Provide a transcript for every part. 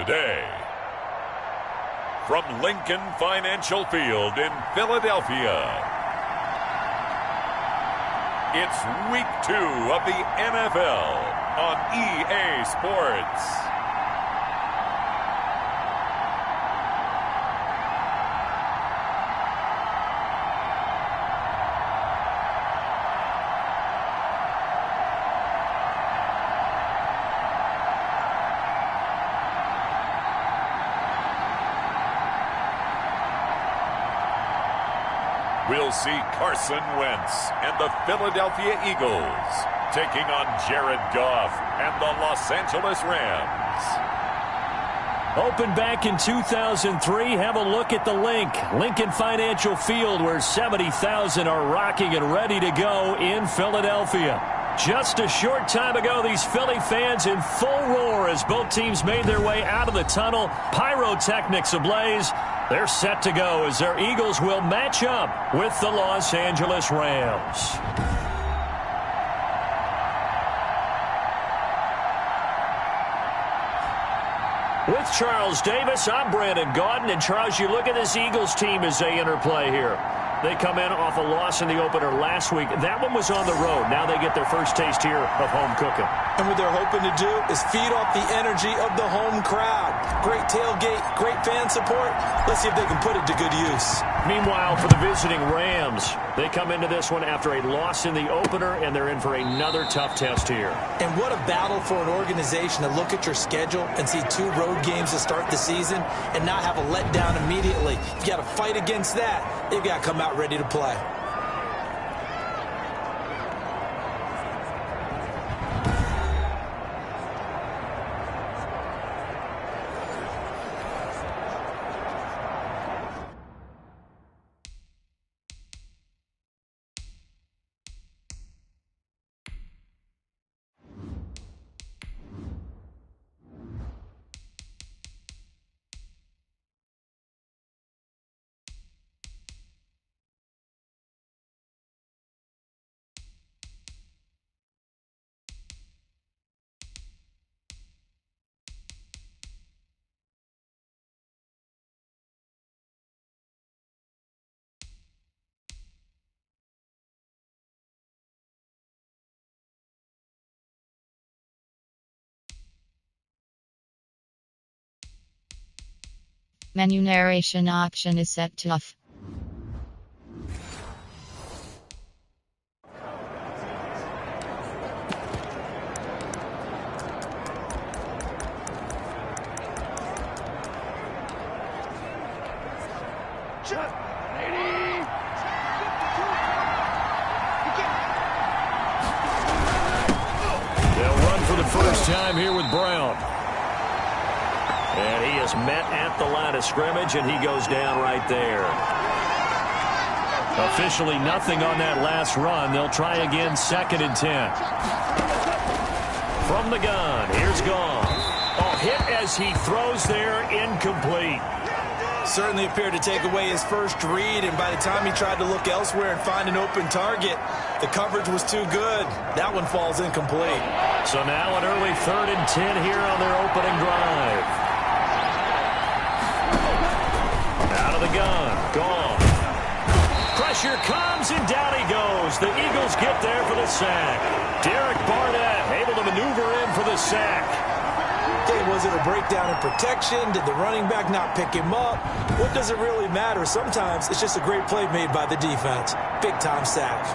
today. From Lincoln Financial Field in Philadelphia, it's Week 2 of the NFL on EA Sports. We'll see Carson Wentz and the Philadelphia Eagles taking on Jared Goff and the Los Angeles Rams. Opened back in 2003, have a look at the Lincoln Financial Field, where 70,000 are rocking and ready to go in Philadelphia. Just a short time ago, these Philly fans in full roar as both teams made their way out of the tunnel. Pyrotechnics ablaze. They're set to go as their Eagles will match up with the Los Angeles Rams. With Charles Davis, I'm Brandon Gaudin. And Charles, you look at this Eagles team as they interplay here. They come in off a loss in the opener last week. That one was on the road. Now they get their first taste here of home cooking. And what they're hoping to do is feed off the energy of the home crowd. Great tailgate, great fan support. Let's see if they can put it to good use. Meanwhile, for the visiting Rams, they come into this one after a loss in the opener, and they're in for another tough test here. And what a battle for an organization to look at your schedule and see 2 road games to start the season and not have a letdown immediately. You've got to fight against that. You've got to come out ready to play. Menu narration option is set to off. They'll run for the first time here with Brown. And he is met at the line of scrimmage, and he goes down right there. Officially nothing on that last run. They'll try again, 2nd and 10. From the gun, here's Goff. Oh, hit as he throws there, incomplete. Certainly appeared to take away his first read, and by the time he tried to look elsewhere and find an open target, the coverage was too good. That one falls incomplete. So now an early 3rd and 10 here on their opening drive. Out of the gun, Goff. Pressure comes, and down he goes. The Eagles get there for the sack. Derek Barnett able to maneuver in for the sack. Okay, was it a breakdown in protection? Did the running back not pick him up? What does it really matter? Sometimes it's just a great play made by the defense. Big-time sack.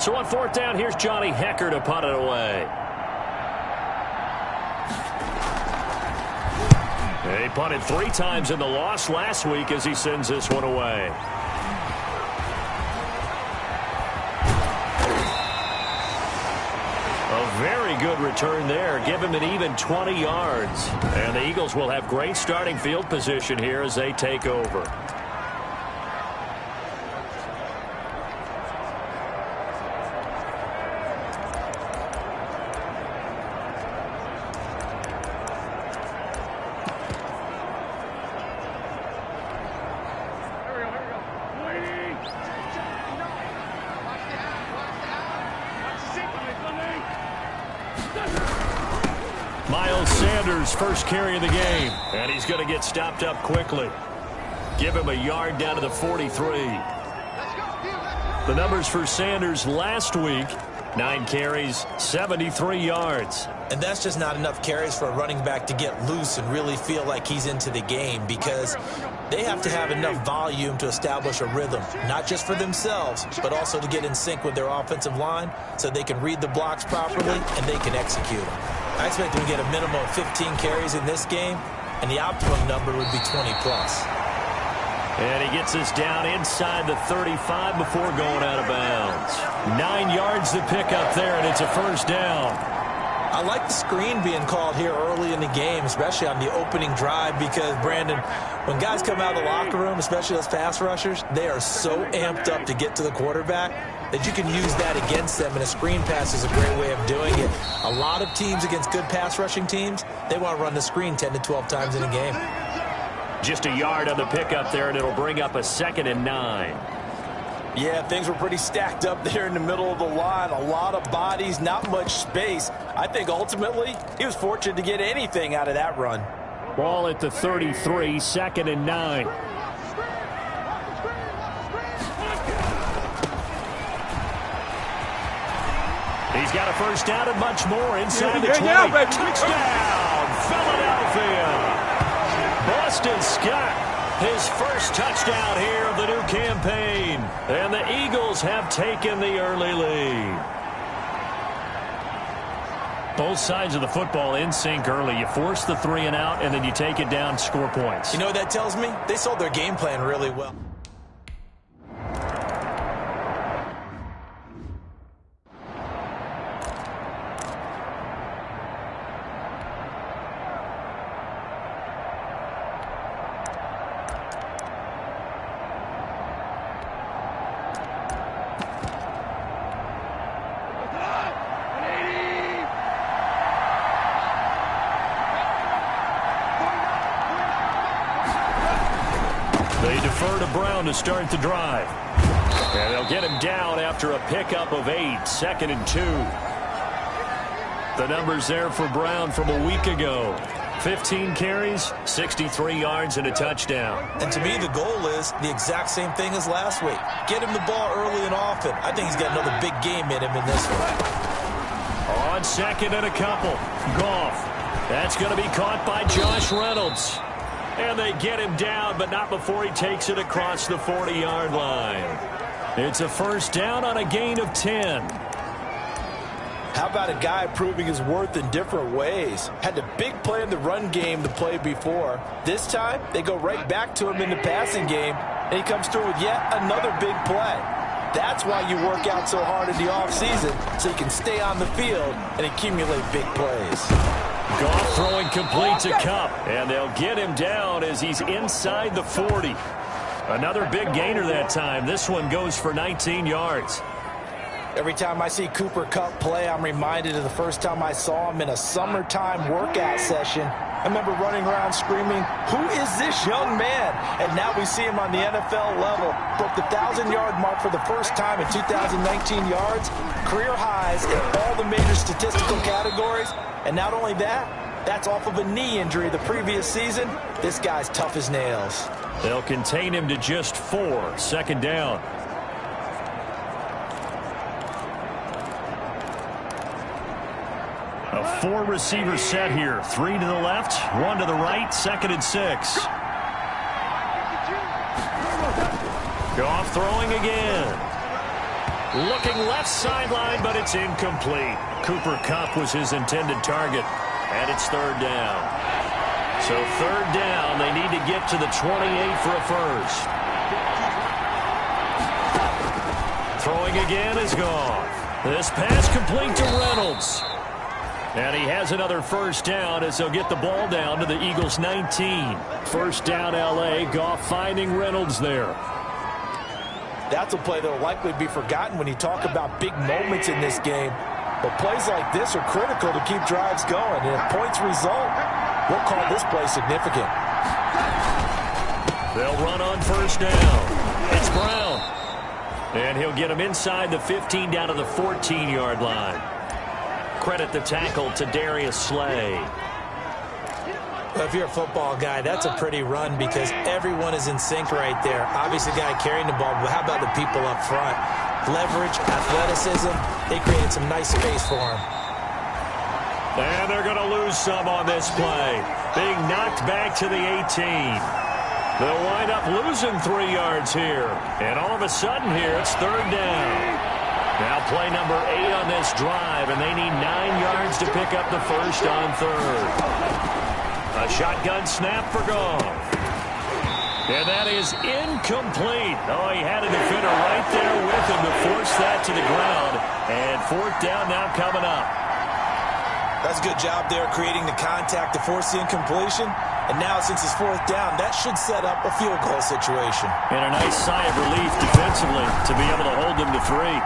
So on 4th down, here's Johnny Hecker to punt it away. He punted 3 times in the loss last week as he sends this one away. A very good return there. Give him an even 20 yards. And the Eagles will have great starting field position here as they take over. Sanders, first carry of the game. And he's going to get stopped up quickly. Give him a yard down to the 43. The numbers for Sanders last week, 9 carries, 73 yards. And that's just not enough carries for a running back to get loose and really feel like he's into the game, because they have to have enough volume to establish a rhythm, not just for themselves, but also to get in sync with their offensive line so they can read the blocks properly and they can execute them. I expect them to get a minimum of 15 carries in this game, and the optimum number would be 20+. And he gets us down inside the 35 before going out of bounds. 9 yards to pick up there, and it's a first down. I like the screen being called here early in the game, especially on the opening drive, because, Brandon, when guys come out of the locker room, especially those pass rushers, they are so amped up to get to the quarterback that you can use that against them, and a screen pass is a great way of doing it. A lot of teams against good pass rushing teams, they want to run the screen 10 to 12 times in a game. Just a yard on the pickup there, and it'll bring up a 2nd and 9. Yeah, things were pretty stacked up there in the middle of the line. A lot of bodies, not much space. I think ultimately he was fortunate to get anything out of that run. Ball at the 33, 2nd and 9. He's got a first down and much more inside the 20. Touchdown, Philadelphia! Boston Scott, his first touchdown here of the new campaign. And the Eagles have taken the early lead. Both sides of the football in sync early. You force the 3 and out, and then you take it down, score points. You know what that tells me? They sold their game plan really well. They defer to Brown to start the drive. And they'll get him down after a pickup of 8, 2nd and 2. The numbers there for Brown from a week ago. 15 carries, 63 yards, and a touchdown. And to me, the goal is the exact same thing as last week. Get him the ball early and often. I think he's got another big game in him in this one. On 2nd and a couple, Goff. That's going to be caught by Josh Reynolds. And they get him down, but not before he takes it across the 40-yard line. It's a first down on a gain of 10. How about a guy proving his worth in different ways? Had a big play in the run game the play before. This time, they go right back to him in the passing game, and he comes through with yet another big play. That's why you work out so hard in the offseason, so you can stay on the field and accumulate big plays. Goff throwing complete to Kupp, and they'll get him down as he's inside the 40. Another big gainer that time. This one goes for 19 yards. Every time I see Cooper Kupp play, I'm reminded of the first time I saw him in a summertime workout session. I remember running around screaming, "Who is this young man?" And now we see him on the NFL level. Broke the 1,000-yard mark for the first time in 2019 yards. Career highs in all the major statistical categories. And not only that, that's off of a knee injury the previous season. This guy's tough as nails. They'll contain him to just 4, 2nd down. A 4-receiver set here. 3 to the left, 1 to the right, 2nd and 6. Goff throwing again. Looking left sideline, but it's incomplete. Cooper Kupp was his intended target, and it's 3rd down. So 3rd down, they need to get to the 28 for a first. Throwing again is Goff. This pass complete to Reynolds. And he has another first down as they'll get the ball down to the Eagles' 19. First down, L.A. Goff finding Reynolds there. That's a play that will likely be forgotten when you talk about big moments in this game. But plays like this are critical to keep drives going. And if points result, we'll call this play significant. They'll run on first down. It's Brown. And he'll get him inside the 15 down to the 14-yard line. Credit the tackle to Darius Slay. Well, if you're a football guy, that's a pretty run because everyone is in sync right there. Obviously, the guy carrying the ball, but how about the people up front? Leverage, athleticism, they created some nice space for him. And they're going to lose some on this play. Being knocked back to the 18. They'll wind up losing 3 yards here. And all of a sudden here, it's 3rd down. Now play number 8 on this drive, and they need 9 yards to pick up the first on 3rd. A shotgun snap for Goff. And that is incomplete. Oh, he had a defender right there with him to force that to the ground. And 4th down now coming up. That's a good job there creating the contact to force the incompletion. And now since it's 4th down, that should set up a field goal situation. And a nice sigh of relief defensively to be able to hold them to 3.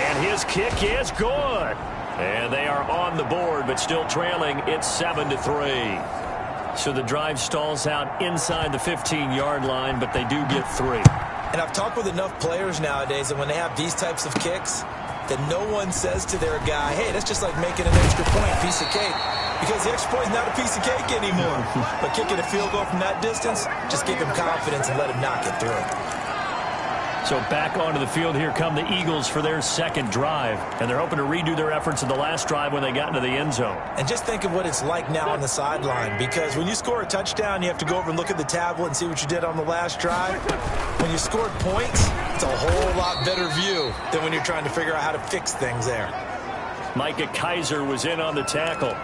And his kick is good. And they are on the board, but still trailing. It's 7-3. So the drive stalls out inside the 15-yard line, but they do get 3. And I've talked with enough players nowadays that when they have these types of kicks, that no one says to their guy, hey, that's just like making an extra point, piece of cake. Because the extra point is not a piece of cake anymore. But kicking a field goal from that distance, just give him confidence and let him knock it through. So back onto the field here come the Eagles for their 2nd drive. And they're hoping to redo their efforts in the last drive when they got into the end zone. And just think of what it's like now on the sideline. Because when you score a touchdown, you have to go over and look at the tablet and see what you did on the last drive. When you scored points, it's a whole lot better view than when you're trying to figure out how to fix things there. Micah Kaiser was in on the tackle.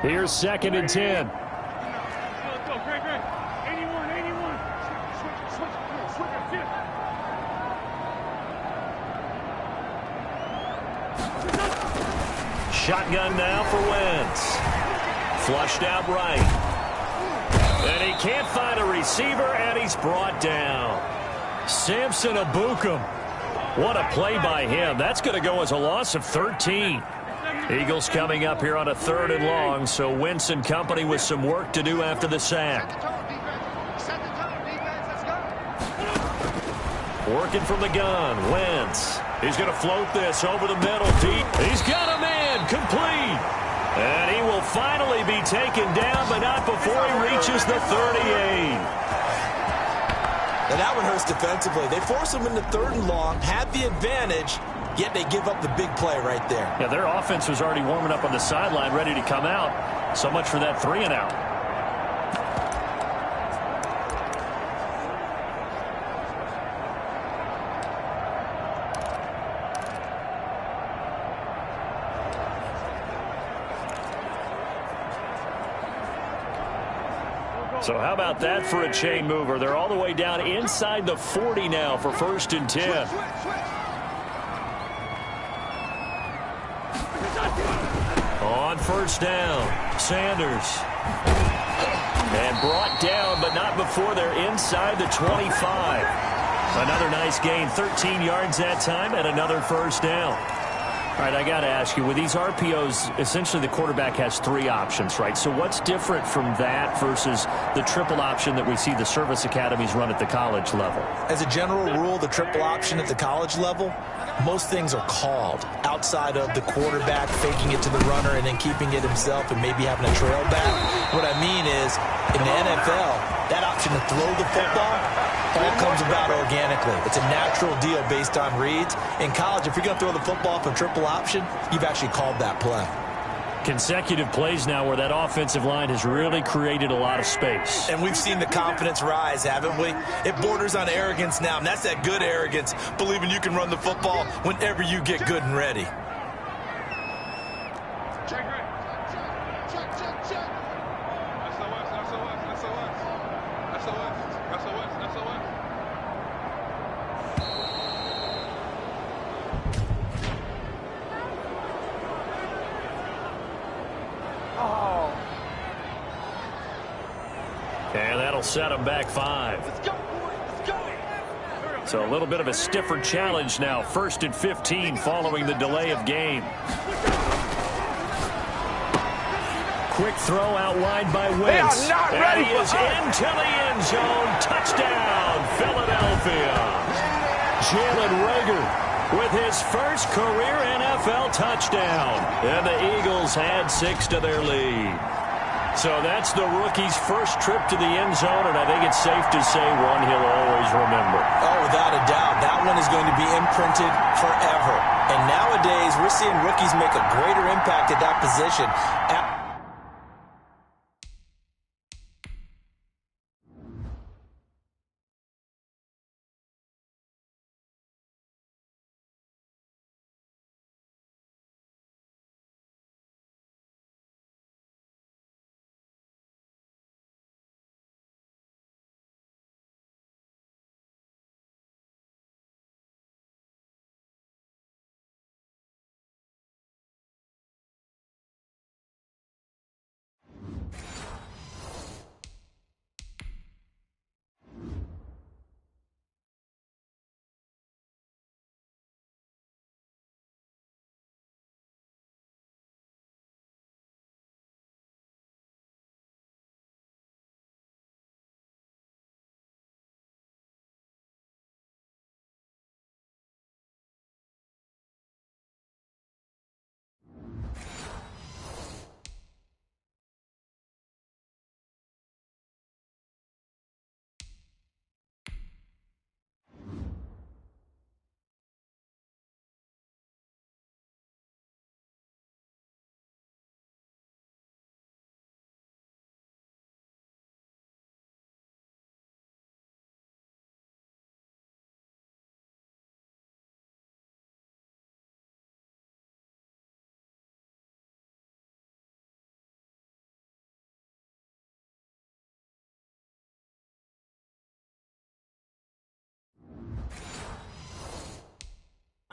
Here's 2nd and 10. Shotgun now for Wentz. Flushed out right. And he can't find a receiver, and he's brought down. Samson Abukum. What a play by him. That's going to go as a loss of 13. Eagles coming up here on a 3rd and long, so Wentz and company with some work to do after the sack. Working from the gun, Wentz. He's going to float this over the middle deep. He's got a man, complete. And he will finally be taken down, but not before he reaches the 38. And that one hurts defensively. They force him into 3rd and long, have the advantage, yet they give up the big play right there. Yeah, their offense was already warming up on the sideline, ready to come out. So much for that 3-and-out. So how about that for a chain mover? They're all the way down inside the 40 now for 1st and 10. On 1st down, Sanders. And brought down, but not before they're inside the 25. Another nice gain, 13 yards that time, and another 1st down. All right, I got to ask you, with these RPOs, essentially the quarterback has 3 options, right? So what's different from that versus the triple option that we see the service academies run at the college level? As a general rule, the triple option at the college level, most things are called outside of the quarterback faking it to the runner and then keeping it himself and maybe having a trail back. What I mean is, in the NFL, that option to throw the football all comes about organically. It's a natural deal based on reads. In college, if you're going to throw the football for triple option, you've actually called that play. Consecutive plays now where that offensive line has really created a lot of space. And we've seen the confidence rise, haven't we? It borders on arrogance now, and that's that good arrogance, believing you can run the football whenever you get good and ready. And that'll set them back 5. So a little bit of a stiffer challenge now. 1st and 15 following the delay of game. quick throw out wide by Wentz. They are not ready and he is into the end zone. Touchdown, Philadelphia. Jalen Reagor with his first career NFL touchdown. And the Eagles add 6 to their lead. So that's the rookie's first trip to the end zone, and I think it's safe to say one he'll always remember. Oh, without a doubt. That one is going to be imprinted forever. And nowadays, we're seeing rookies make a greater impact at that position.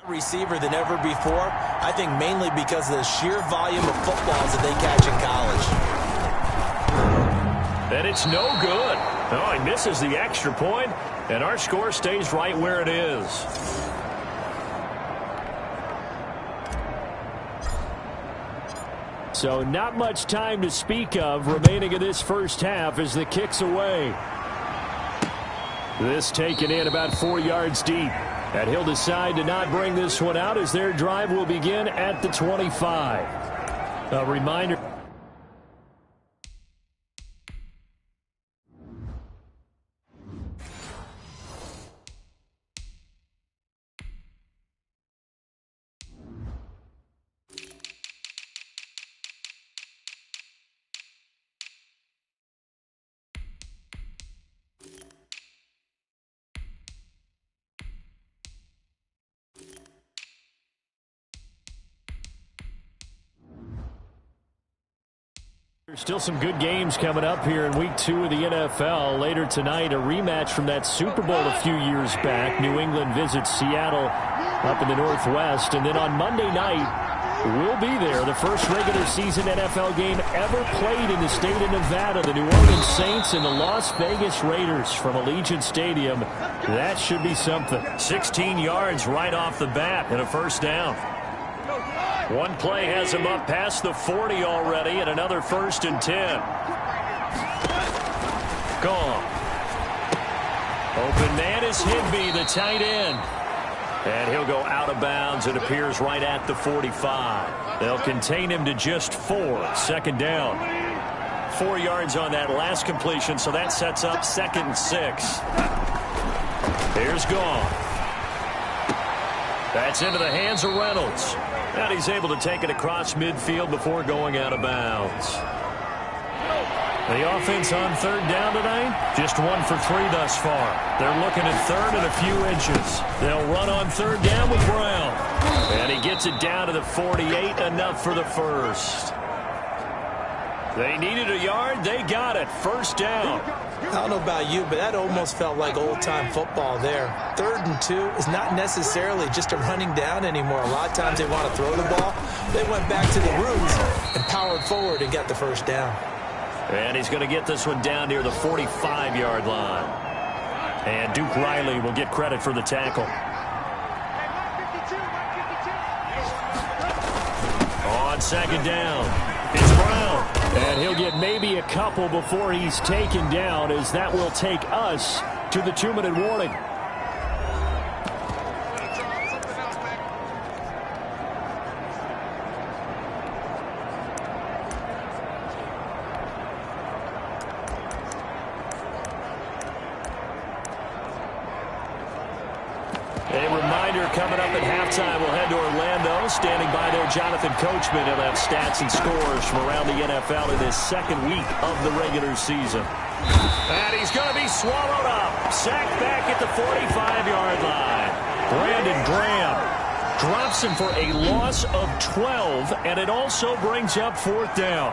Receiver than ever before, I think mainly because of the sheer volume of footballs that they catch in college. And it's no good. Oh, he misses the extra point, and our score stays right where it is. So not much time to speak of remaining in this first half as the kick's away. This taken in about 4 yards deep. And he'll decide to not bring this one out as their drive will begin at the 25. A reminder. There's still some good games coming up here in Week 2 of the NFL. Later tonight, a rematch from that Super Bowl a few years back. New England visits Seattle up in the Northwest. And then on Monday night, we'll be there. The first regular season NFL game ever played in the state of Nevada. The New Orleans Saints and the Las Vegas Raiders from Allegiant Stadium. That should be something. 16 yards right off the bat and a first down. One play has him up past the 40 already, and another 1st and 10. Gone. Open man is Higbee, the tight end. And he'll go out of bounds. It appears right at the 45. They'll contain him to just 4. Second down. 4 yards on that last completion, so that sets up 2nd and 6. Here's Gone. That's into the hands of Reynolds. And he's able to take it across midfield before going out of bounds. The offense on 3rd down tonight, just 1 for 3 thus far. They're looking at 3rd and a few inches. They'll run on 3rd down with Brown. And he gets it down to the 48, enough for the first. They needed a yard. They got it. First down. I don't know about you, but that almost felt like old-time football there. 3rd and 2 is not necessarily just a running down anymore. A lot of times they want to throw the ball. They went back to the roots and powered forward and got the first down. And he's going to get this one down near the 45-yard line. And Duke Riley will get credit for the tackle. On 2nd down, it's Brown. And he'll get maybe a couple before he's taken down, as that will take us to the 2-minute warning. Coming up at halftime, we'll head to Orlando. Standing by there, Jonathan Coachman. He'll have stats and scores from around the NFL in his second week of the regular season. And he's going to be swallowed up. Sacked back at the 45-yard line. Brandon Graham drops him for a loss of 12, and it also brings up 4th down.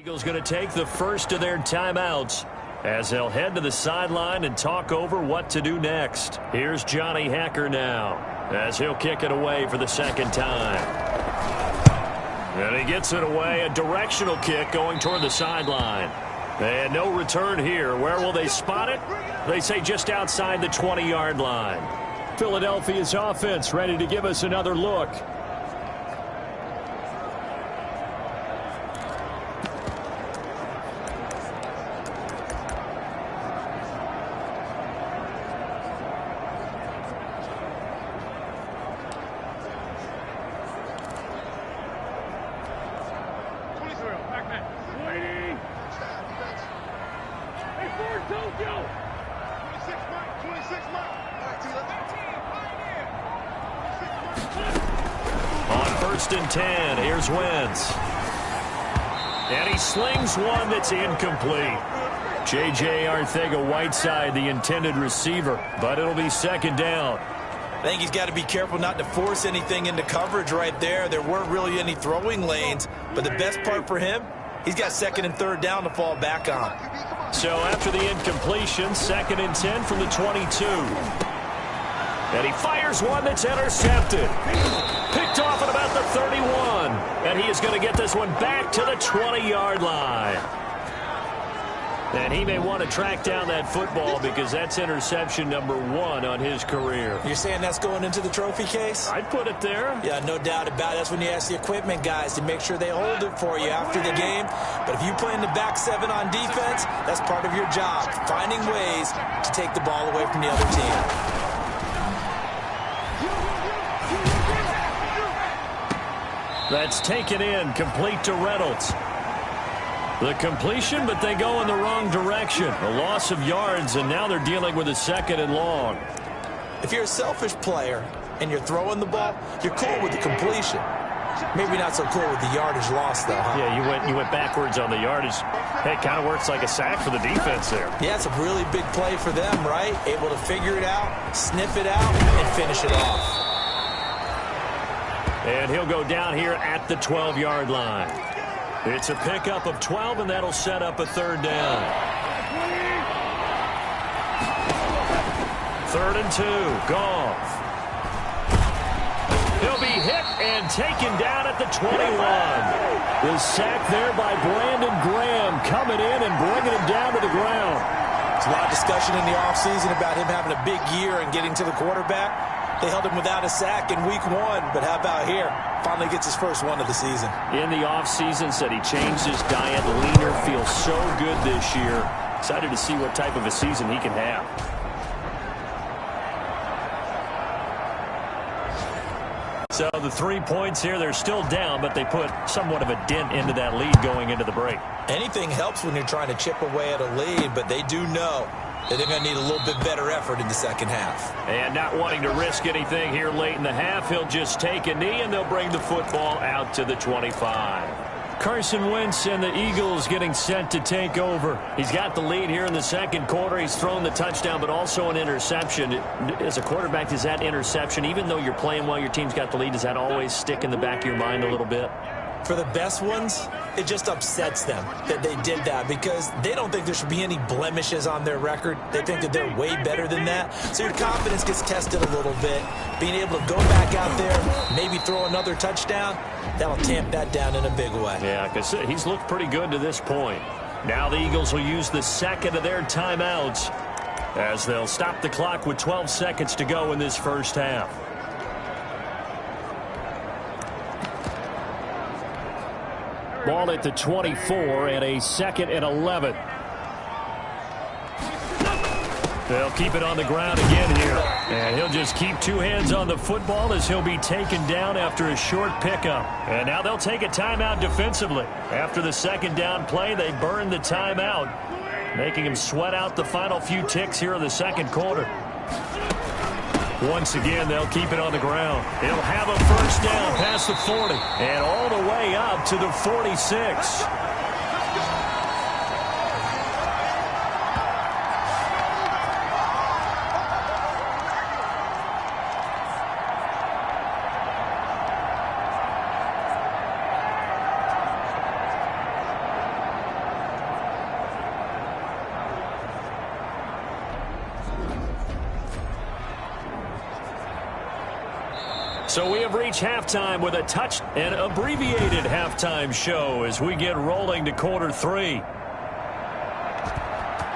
Eagles going to take the first of their timeouts as they'll head to the sideline and talk over what to do next. Here's Johnny Hacker now as he'll kick it away for the second time. And he gets it away, a directional kick going toward the sideline. And no return here. Where will they spot it? They say just outside the 20-yard line. Philadelphia's offense ready to give us another look. And 10. Here's Wentz. And he slings one that's incomplete. J.J. Arcega-Whiteside, the intended receiver, but it'll be second down. I think he's got to be careful not to force anything into coverage right there. There weren't really any throwing lanes, but the best part for him, he's got 2nd and 3rd down to fall back on. So after the incompletion, 2nd and 10 from the 22. And he fires one that's intercepted. Picked off at about the 31. And he is going to get this one back to the 20-yard line. And he may want to track down that football because that's interception number 1 on his career. You're saying that's going into the trophy case? I'd put it there. Yeah, no doubt about it. That's when you ask the equipment guys to make sure they hold it for you after the game. But if you play in the back 7 on defense, that's part of your job, finding ways to take the ball away from the other team. That's taken in, complete to Reynolds. The completion, but they go in the wrong direction. A loss of yards, and now they're dealing with a 2nd and long. If you're a selfish player and you're throwing the ball, you're cool with the completion. Maybe not so cool with the yardage loss, though, huh? Yeah, you went backwards on the yardage. Hey, it kind of works like a sack for the defense there. Yeah, it's a really big play for them, right? Able to figure it out, sniff it out, and finish it off. And he'll go down here at the 12-yard line. It's a pickup of 12, and that'll set up a 3rd down. 3rd and 2. Goff. He'll be hit and taken down at the 21. The sack there by Brandon Graham coming in and bringing him down to the ground. There's a lot of discussion in the offseason about him having a big year and getting to the quarterback. They held him without a sack in week 1, but how about here? Finally gets his first one of the season. In the offseason, said he changed his diet, leaner, feels so good this year. Excited to see what type of a season he can have. So the 3 points here, they're still down, but they put somewhat of a dent into that lead going into the break. Anything helps when you're trying to chip away at a lead, but they do know that they're going to need a little bit better effort in the second half. And not wanting to risk anything here late in the half, he'll just take a knee, and they'll bring the football out to the 25. Carson Wentz and the Eagles getting set to take over. He's got the lead here in the second quarter. He's thrown the touchdown, but also an interception. As a quarterback, does that interception, even though you're playing well, your team's got the lead, does that always stick in the back of your mind a little bit? For the best ones, it just upsets them that they did that because they don't think there should be any blemishes on their record. They think that they're way better than that. So your confidence gets tested a little bit. Being able to go back out there, maybe throw another touchdown, that'll tamp that down in a big way. Yeah, because he's looked pretty good to this point. Now the Eagles will use the second of their timeouts as they'll stop the clock with 12 seconds to go in this first half. Ball at the 24 and a 2nd and 11. They'll keep it on the ground again here. And he'll just keep two hands on the football as he'll be taken down after a short pickup. And now they'll take a timeout defensively. After the second down play, they burn the timeout, making him sweat out the final few ticks here in the second quarter. Once again, they'll keep it on the ground. He'll have a first down past the 40 and all the way up to the 46. So we have reached halftime with an abbreviated halftime show as we get rolling to quarter 3.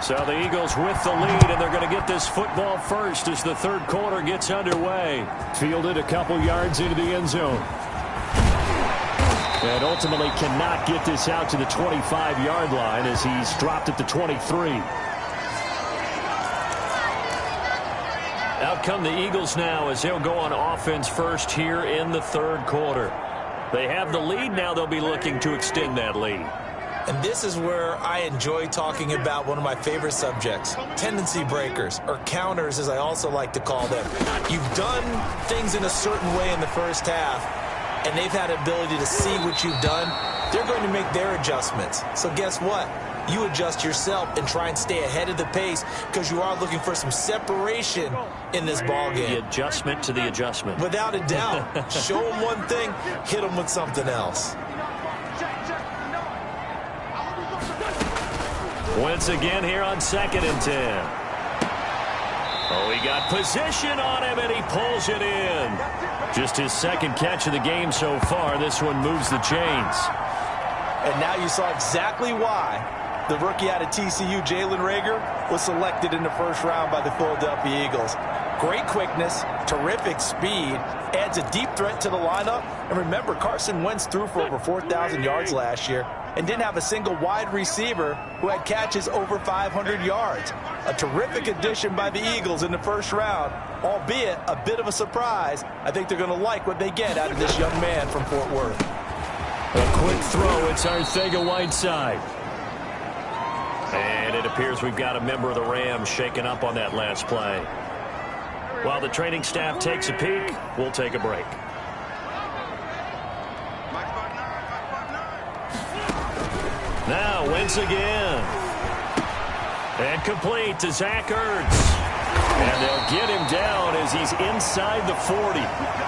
So the Eagles with the lead, and they're going to get this football first as the third quarter gets underway. Fielded a couple yards into the end zone. And ultimately cannot get this out to the 25-yard line as he's dropped at the 23. Out come the Eagles now as they'll go on offense first here in the third quarter. They have the lead. Now they'll be looking to extend that lead. And this is where I enjoy talking about one of my favorite subjects, tendency breakers, or counters as I also like to call them. You've done things in a certain way in the first half, and they've had ability to see what you've done. They're going to make their adjustments. So guess what? You adjust yourself and try and stay ahead of the pace because you are looking for some separation in this ballgame. The adjustment to the adjustment. Without a doubt. Show them one thing, hit them with something else. Once again here on 2nd and 10. Oh, he got position on him, and he pulls it in. Just his second catch of the game so far. This one moves the chains. And now you saw exactly why the rookie out of TCU, Jalen Reagor, was selected in the first round by the Philadelphia Eagles. Great quickness, terrific speed, adds a deep threat to the lineup. And remember, Carson Wentz threw for over 4,000 yards last year and didn't have a single wide receiver who had catches over 500 yards. A terrific addition by the Eagles in the first round, albeit a bit of a surprise. I think they're going to like what they get out of this young man from Fort Worth. A quick throw. It's Arcega-Whiteside. And it appears we've got a member of the Rams shaken up on that last play. While the training staff takes a peek, we'll take a break. Now, Wentz again. And complete to Zach Ertz. And they'll get him down as he's inside the 40.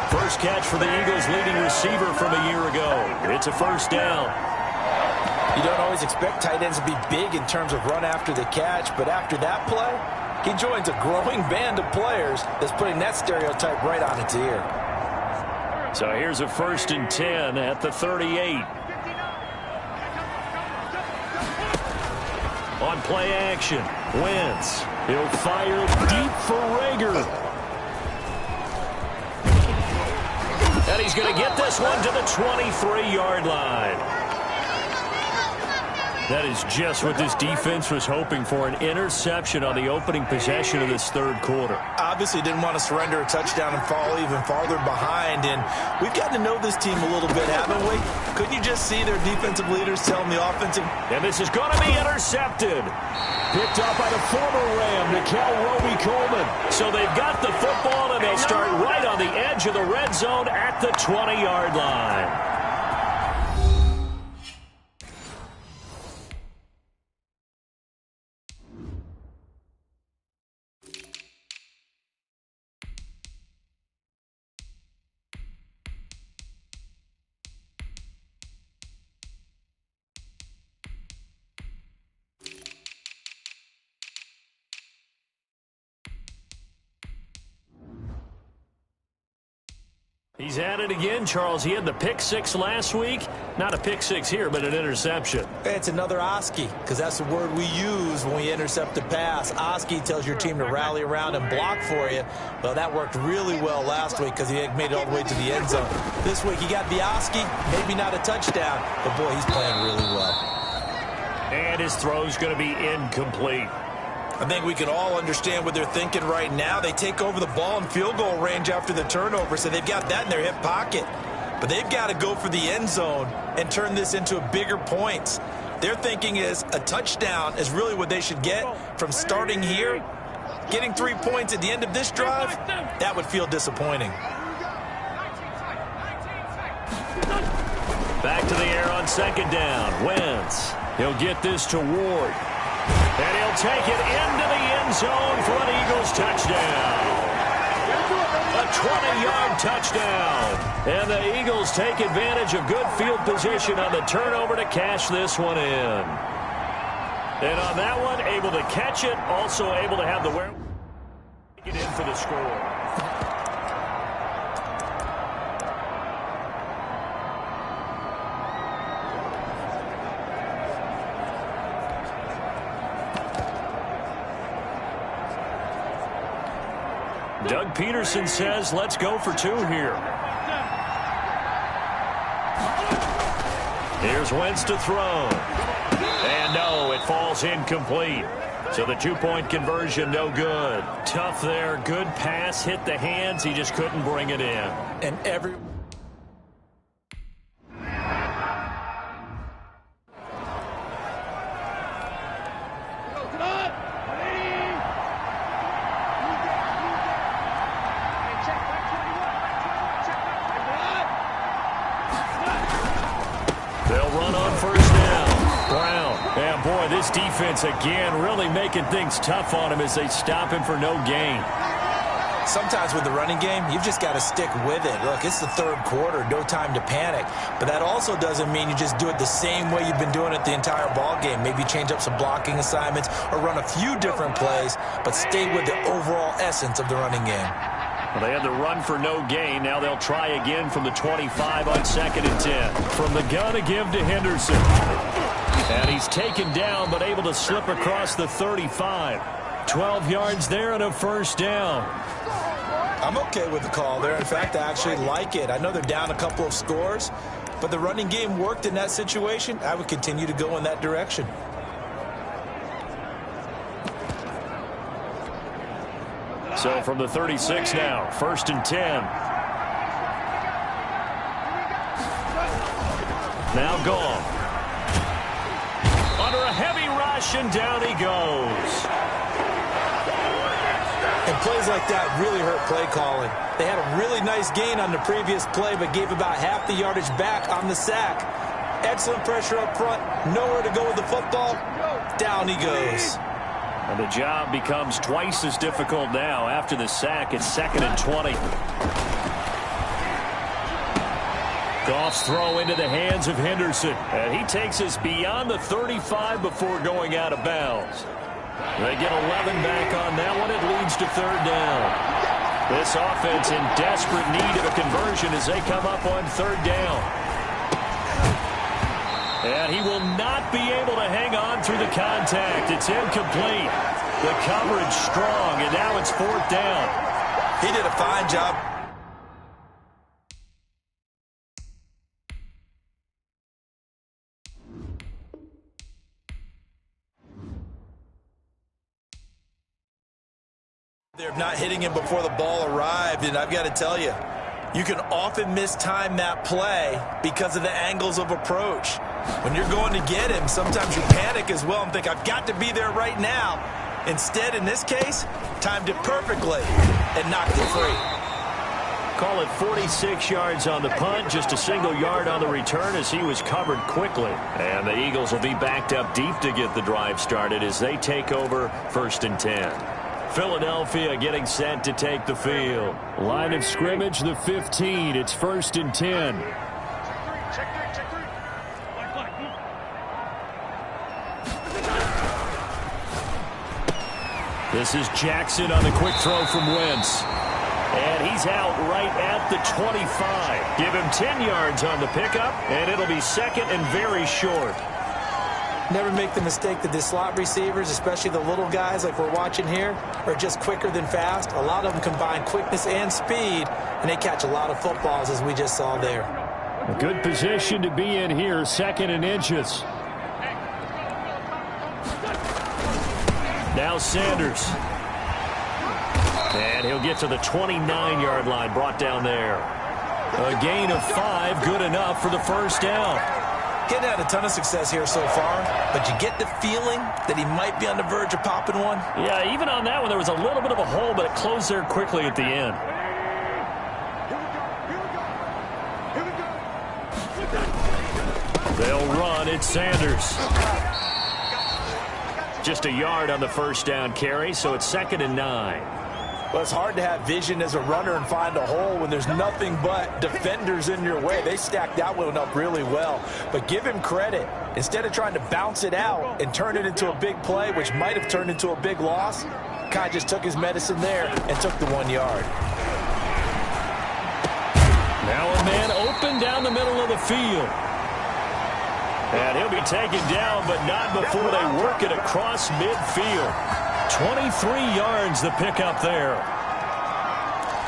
First catch for the Eagles' leading receiver from a year ago. It's a first down. You don't always expect tight ends to be big in terms of run after the catch, but after that play, he joins a growing band of players that's putting that stereotype right on its ear. So here's a 1st and 10 at the 38. On play action, Wentz. He'll fire deep for Reagor. And he's going to get this one to the 23-yard line. That is just what this defense was hoping for, an interception on the opening possession of this third quarter. Obviously didn't want to surrender a touchdown and fall even farther behind, and we've gotten to know this team a little bit, haven't we? Couldn't you just see their defensive leaders telling the offensive? And this is going to be intercepted. Picked up by the former Ram, Nikel Roby-Coleman. So they've got the football, and they'll start right on the edge of the red zone at the 20-yard line. He's at it again, Charles. He had the pick six last week. Not a pick six here, but an interception. It's another Oski, because that's the word we use when we intercept a pass. Oski tells your team to rally around and block for you. Well, that worked really well last week because he made it all the way to the end zone. This week he got the Oski, maybe not a touchdown, but boy, he's playing really well. And his throw's going to be incomplete. I think we can all understand what they're thinking right now. They take over the ball in field goal range after the turnover, so they've got that in their hip pocket. But they've got to go for the end zone and turn this into bigger points. Their thinking is a touchdown is really what they should get from starting here. Getting 3 points at the end of this drive, that would feel disappointing. Back to the air on second down. Wentz. He'll get this to Ward. And he'll take it into the end zone for an Eagles touchdown. A 20-yard touchdown. And the Eagles take advantage of good field position on the turnover to cash this one in. And on that one, able to catch it, also able to have the wherewithal to get in for the score. Doug Peterson says, let's go for two here. Here's Wentz to throw. And no, it falls incomplete. So the two-point conversion, no good. Tough there. Good pass. Hit the hands. He just couldn't bring it in. And every... This defense, again, really making things tough on him as they stop him for no gain. Sometimes with the running game, you've just got to stick with it. Look, it's the third quarter, no time to panic. But that also doesn't mean you just do it the same way you've been doing it the entire ball game. Maybe change up some blocking assignments or run a few different plays, but stay with the overall essence of the running game. Well, they had the run for no gain. Now they'll try again from the 25 on 2nd and 10. From the gun to give to Henderson. And he's taken down, but able to slip across the 35. 12 yards there and a first down. I'm okay with the call there. In fact, I actually like it. I know they're down a couple of scores, but the running game worked in that situation. I would continue to go in that direction. So from the 36 now, 1st and 10. Now gone. Under a heavy rush, and down he goes. And plays like that really hurt play calling. They had a really nice gain on the previous play, but gave about half the yardage back on the sack. Excellent pressure up front, nowhere to go with the football. Down he goes. And the job becomes twice as difficult now after the sack. It's 2nd and 20. Goff's throw into the hands of Henderson. And he takes us beyond the 35 before going out of bounds. They get 11 back on that one. It leads to 3rd down. This offense in desperate need of a conversion as they come up on 3rd down. And he will not be able to hang on through the contact. It's incomplete. The coverage strong, and now it's 4th down. He did a fine job. They're not hitting him before the ball arrived, and I've got to tell you, you can often mistime that play because of the angles of approach. When you're going to get him, sometimes you panic as well and think, I've got to be there right now. Instead, in this case, timed it perfectly and knocked it free. Call it 46 yards on the punt, just a single yard on the return as he was covered quickly. And the Eagles will be backed up deep to get the drive started as they take over 1st and 10. Philadelphia getting set to take the field. Line of scrimmage, the 15. It's 1st and 10. This is Jackson on the quick throw from Wentz. And he's out right at the 25. Give him 10 yards on the pickup, and it'll be second and very short. Never make the mistake that the slot receivers, especially the little guys like we're watching here, are just quicker than fast. A lot of them combine quickness and speed, and they catch a lot of footballs, as we just saw there. A good position to be in here, second and inches. Now Sanders. And he'll get to the 29-yard line, brought down there. A gain of 5, good enough for the first down. Getting had a ton of success here so far, but you get the feeling that he might be on the verge of popping one. Yeah, even on that one, there was a little bit of a hole, but it closed there quickly at the end. They'll run. It's Sanders. Just a yard on the first down carry, so it's 2nd and 9. Well, it's hard to have vision as a runner and find a hole when there's nothing but defenders in your way. They stacked that one up really well. But give him credit. Instead of trying to bounce it out and turn it into a big play, which might have turned into a big loss, Kai just took his medicine there and took the 1 yard. Now a man open down the middle of the field. And he'll be taken down, but not before they work it across midfield. 23 yards the pickup there.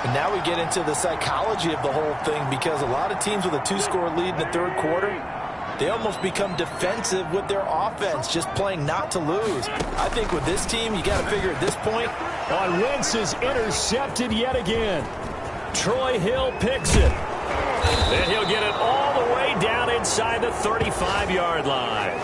And now we get into the psychology of the whole thing, because a lot of teams with a 2-score lead in the third quarter, they almost become defensive with their offense, just playing not to lose. I think with this team, you got to figure at this point. Wentz is intercepted yet again. Troy Hill picks it. And he'll get it all the way down inside the 35-yard line.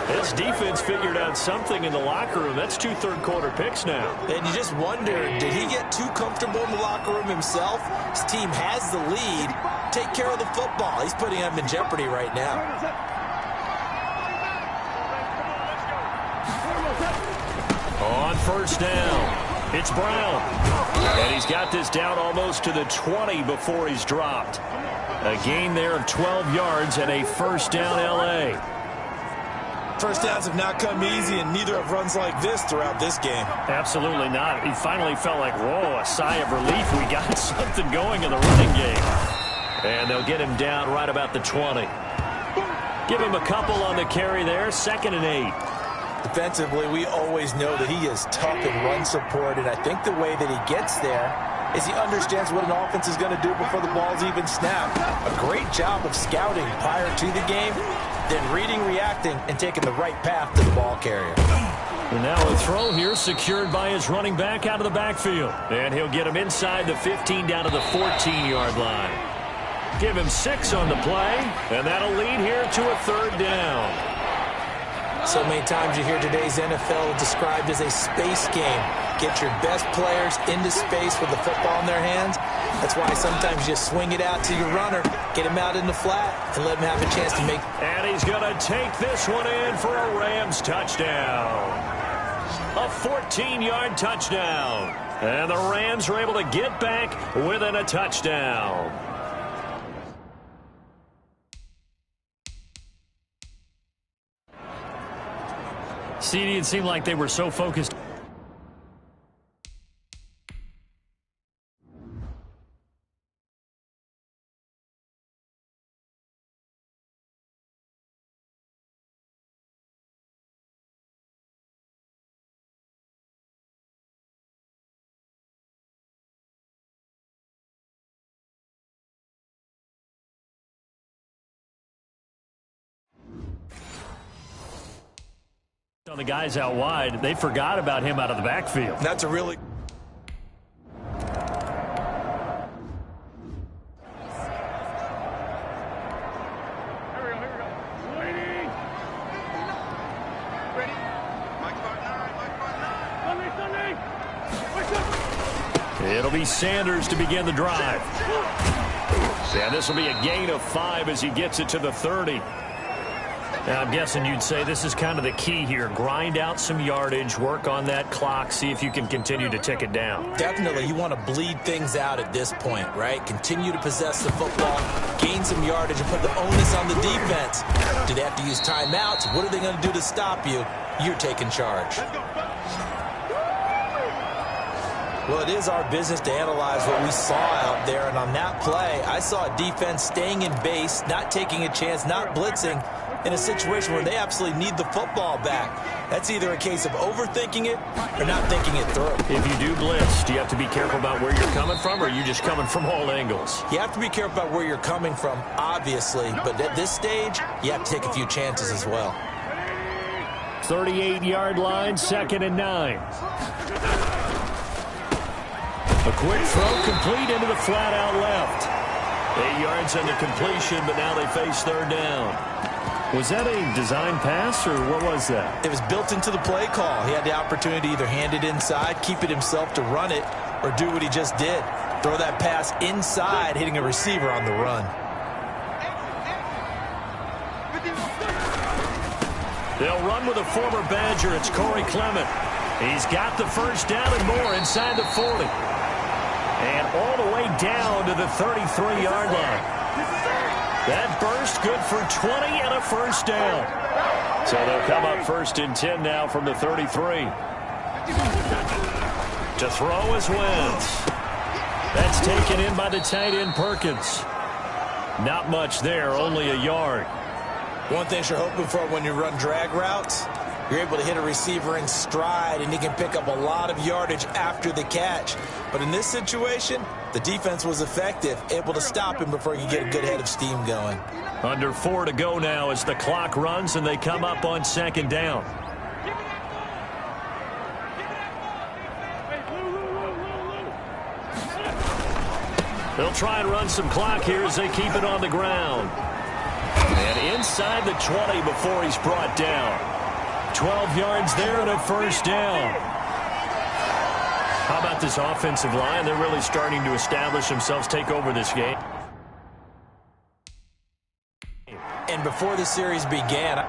This defense figured out something in the locker room. That's 2 third-quarter picks now. And you just wonder, did he get too comfortable in the locker room himself? His team has the lead. Take care of the football. He's putting them in jeopardy right now. On first down, it's Brown. And he's got this down almost to the 20 before he's dropped. A gain there of 12 yards and a first down L.A. First downs have not come easy, and neither have runs like this throughout this game. Absolutely not. He finally felt like, whoa, a sigh of relief. We got something going in the running game. And they'll get him down right about the 20. Give him a couple on the carry there, 2nd and 8. Defensively, we always know that he is tough in run support, and I think the way that he gets there is he understands what an offense is going to do before the ball's even snapped. A great job of scouting prior to the game, then reading, reacting, and taking the right path to the ball carrier. And now a throw here secured by his running back out of the backfield. And he'll get him inside the 15 down to the 14-yard line. Give him 6 on the play, and that'll lead here to a 3rd down. So many times you hear today's NFL described as a space game. Get your best players into space with the football in their hands. That's why sometimes you just swing it out to your runner, get him out in the flat, and let him have a chance to make. And he's going to take this one in for a Rams touchdown. A 14-yard touchdown. And the Rams are able to get back within a touchdown. CD, it seemed like they were so focused. On the guys out wide, they forgot about him out of the backfield. That's a really... It'll be Sanders to begin the drive. And this will be a gain of 5 as he gets it to the 30. Now, I'm guessing you'd say this is kind of the key here. Grind out some yardage, work on that clock, see if you can continue to tick it down. Definitely. You want to bleed things out at this point, right? Continue to possess the football, gain some yardage, and put the onus on the defense. Do they have to use timeouts? What are they going to do to stop you? You're taking charge. Well, it is our business to analyze what we saw out there, and on that play, I saw a defense staying in base, not taking a chance, not blitzing, in a situation where they absolutely need the football back. That's either a case of overthinking it or not thinking it through. If you do blitz, do you have to be careful about where you're coming from, or are you just coming from all angles? You have to be careful about where you're coming from, obviously, but at this stage, you have to take a few chances as well. 38-yard line, 2nd and 9. A quick throw complete into the flat out left. 8 yards on the completion, but now they face 3rd down. Was that a design pass, or what was that? It was built into the play call. He had the opportunity to either hand it inside, keep it himself to run it, or do what he just did. Throw that pass inside, hitting a receiver on the run. They'll run with a former Badger. It's Corey Clement. He's got the 1st down and more inside the 40. And all the way down to the 33-yard line. That burst good for 20 and a 1st down. So they'll come up 1st and 10 now from the 33. To throw is Wentz. That's taken in by the tight end Perkins. Not much there, only a yard. One thing you're hoping for when you run drag routes, you're able to hit a receiver in stride, and he can pick up a lot of yardage after the catch. But in this situation, the defense was effective, able to stop him before he could get a good head of steam going. Under 4 to go now as the clock runs, and they come up on 2nd down. They'll try and run some clock here as they keep it on the ground. And inside the 20 before he's brought down. 12 yards there and a 1st down. How about this offensive line? They're really starting to establish themselves, take over this game. And before the series began,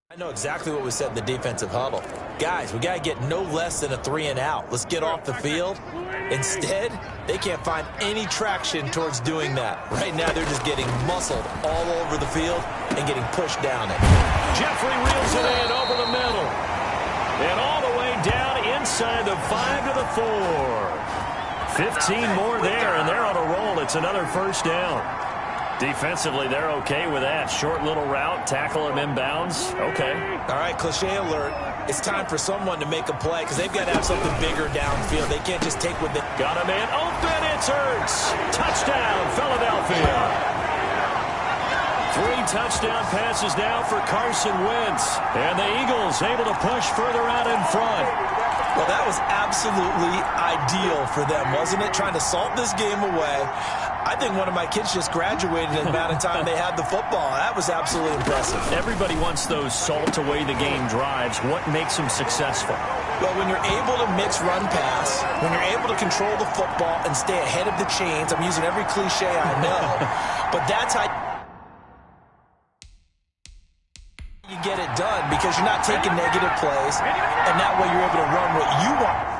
I know exactly what was said in the defensive huddle. Guys, we got to get no less than a 3 and out. Let's get off the field. Instead, they can't find any traction towards doing that. Right now, they're just getting muscled all over the field and getting pushed down it. Jeffrey reels it in over the middle. And all the way down inside the 5 to the 4. 15 more there, and they're on a roll. It's another 1st down. Defensively, they're okay with that. Short little route, tackle him inbounds. Okay. All right, cliche alert. It's time for someone to make a play because they've got to have something bigger downfield. They can't just take what they... Got a man open. It's Hurts. Touchdown, Philadelphia. 3 touchdown passes now for Carson Wentz. And the Eagles able to push further out in front. Well, that was absolutely ideal for them, wasn't it? Trying to salt this game away. I think one of my kids just graduated in the amount of time they had the football. That was absolutely impressive. Everybody wants those salt-away-the-game drives. What makes them successful? Well, when you're able to mix run-pass, when you're able to control the football and stay ahead of the chains, I'm using every cliche I know, but that's how you get it done because you're not taking negative plays, and that way you're able to run what you want.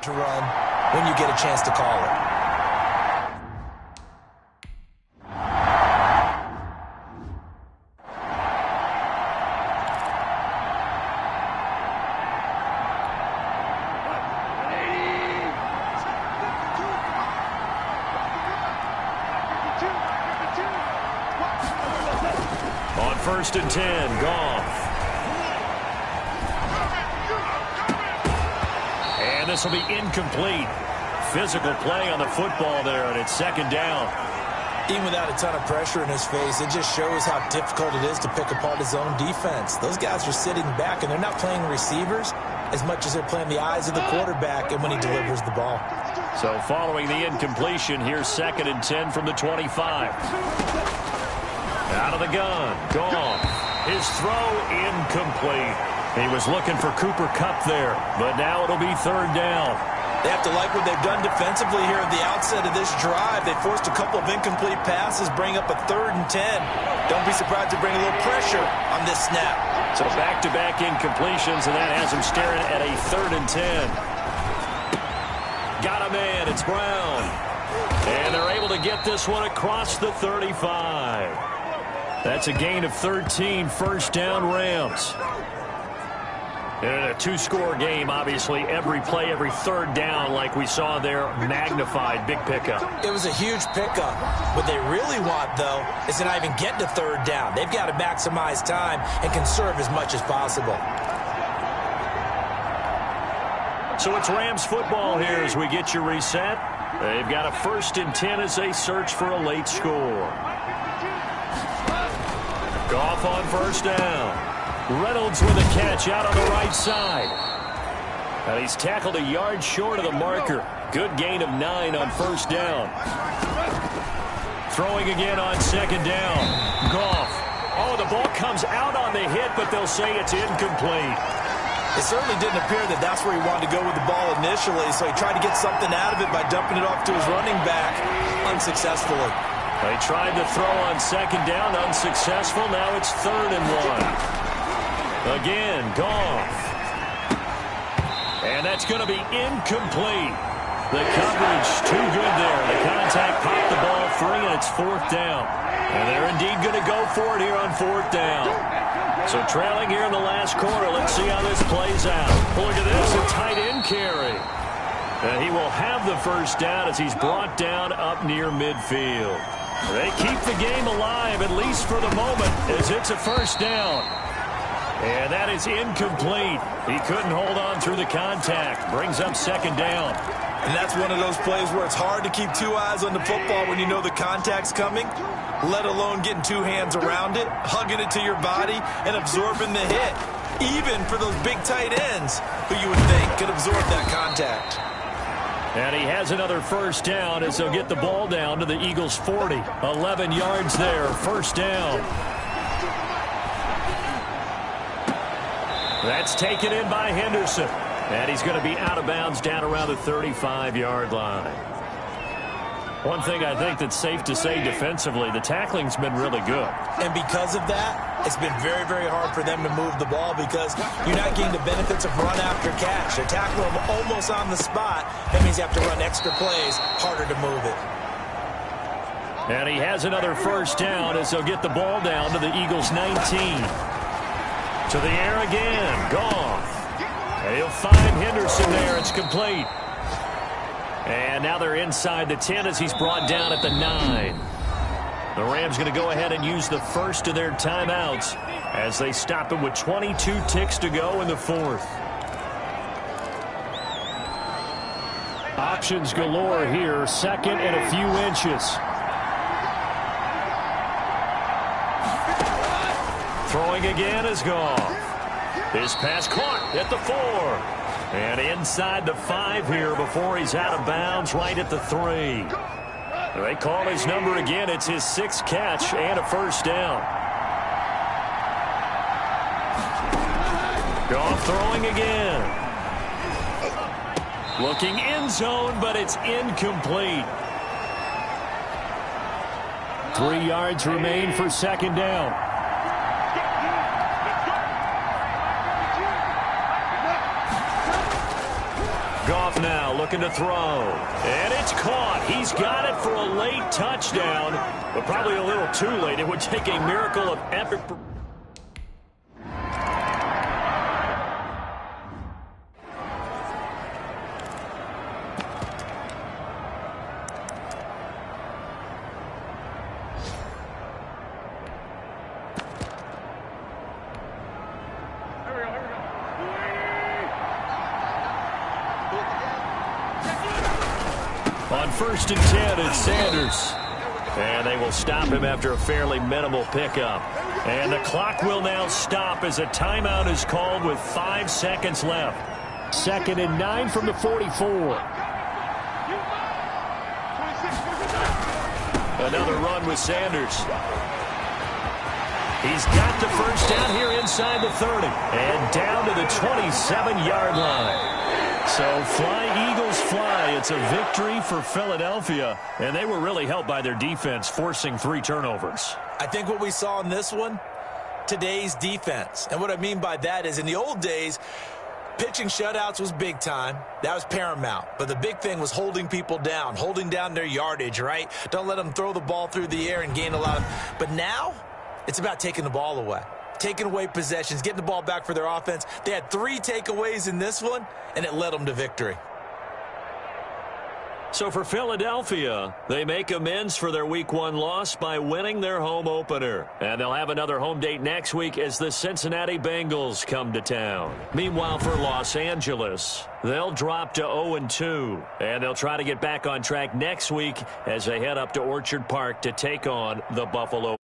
To run when you get a chance to call it. first and 10. Goff. And this will be incomplete. Physical play on the football there, and it's second down. Even without a ton of pressure in his face, it just shows how difficult it is to pick apart his own defense. Those guys are sitting back, and they're not playing receivers as much as they're playing the eyes of the quarterback and when he delivers the ball. So following the incompletion, here's second and 10 from the 25. Out of the gun. Goff. His throw incomplete. He was looking for Cooper Kupp there, but now it'll be third down. They have to like what they've done defensively here at the outset of this drive. They forced a couple of incomplete passes, bring up a third and 10. Don't be surprised to bring a little pressure on this snap. So back-to-back incompletions, and that has him staring at a third and 10. Got a man. It's Brown. And they're able to get this one across the 35. That's a gain of 13, first down Rams. In a two-score game, obviously, every play, every third down, like we saw there, magnified, big pickup. It was a huge pickup. What they really want, though, is to not even get to third down. They've got to maximize time and conserve as much as possible. So it's Rams football here as we get you reset. They've got a first and 10 as they search for a late score. Goff on first down. Reynolds with a catch out on the right side. And he's tackled a yard short of the marker. Good gain of 9 on first down. Throwing again on second down. Goff. Oh, the ball comes out on the hit, but they'll say it's incomplete. It certainly didn't appear that that's where he wanted to go with the ball initially, so he tried to get something out of it by dumping it off to his running back unsuccessfully. They tried to throw on second down, unsuccessful. Now it's third and 1. Again, Goff. And that's going to be incomplete. The coverage too good there. The contact popped the ball free, and it's fourth down. And they're indeed going to go for it here on fourth down. So trailing here in the last quarter. Let's see how this plays out. Look at this, a tight end carry. And he will have the first down as he's brought down up near midfield. They keep the game alive, at least for the moment, as it's a first down. And that is incomplete. He couldn't hold on through the contact. Brings up second down. And that's one of those plays where it's hard to keep two eyes on the football when you know the contact's coming, let alone getting two hands around it, hugging it to your body, and absorbing the hit. Even for those big tight ends who you would think could absorb that contact. And he has another first down as they'll get the ball down to the Eagles' 40. 11 yards there, first down. That's taken in by Henderson. And he's going to be out of bounds down around the 35-yard line. One thing I think that's safe to say defensively, the tackling's been really good. And because of that, it's been very, very hard for them to move the ball because you're not getting the benefits of run after catch. They're tackling them almost on the spot. That means you have to run extra plays, harder to move it. And he has another first down as they'll get the ball down to the Eagles' 19. To the air again. Goff. And he'll find Henderson there. It's complete. And now they're inside the 10 as he's brought down at the 9. The Rams going to go ahead and use the first of their timeouts as they stop him with 22 ticks to go in the fourth. Options galore here. Second and a few inches. Throwing again is Goff. His pass caught at the 4. And inside the 5 here before he's out of bounds right at the 3. They call his number again. It's his 6th catch and a first down. Goff throwing again. Looking end zone, but it's incomplete. 3 yards remain for second down. Goff now looking to throw. And it's caught. He's got it for a late touchdown, but probably a little too late. It would take a miracle of epic. 1st and 10. It's Sanders. And they will stop him after a fairly minimal pickup. And the clock will now stop as a timeout is called with 5 seconds left. 2nd and 9 from the 44. Another run with Sanders. He's got the first down here inside the 30. And down to the 27-yard line. So fly, Eagles, fly. It's a victory for Philadelphia. And they were really helped by their defense, forcing 3 turnovers. I think what we saw in this one, today's defense. And what I mean by that is in the old days, pitching shutouts was big time. That was paramount. But the big thing was holding people down, holding down their yardage, right? Don't let them throw the ball through the air and gain a lot of... But now, it's about taking the ball away. Taking away possessions, getting the ball back for their offense. They had 3 takeaways in this one, and it led them to victory. So for Philadelphia, they make amends for their Week 1 loss by winning their home opener. And they'll have another home date next week as the Cincinnati Bengals come to town. Meanwhile, for Los Angeles, they'll drop to 0-2. And they'll try to get back on track next week as they head up to Orchard Park to take on the Buffalo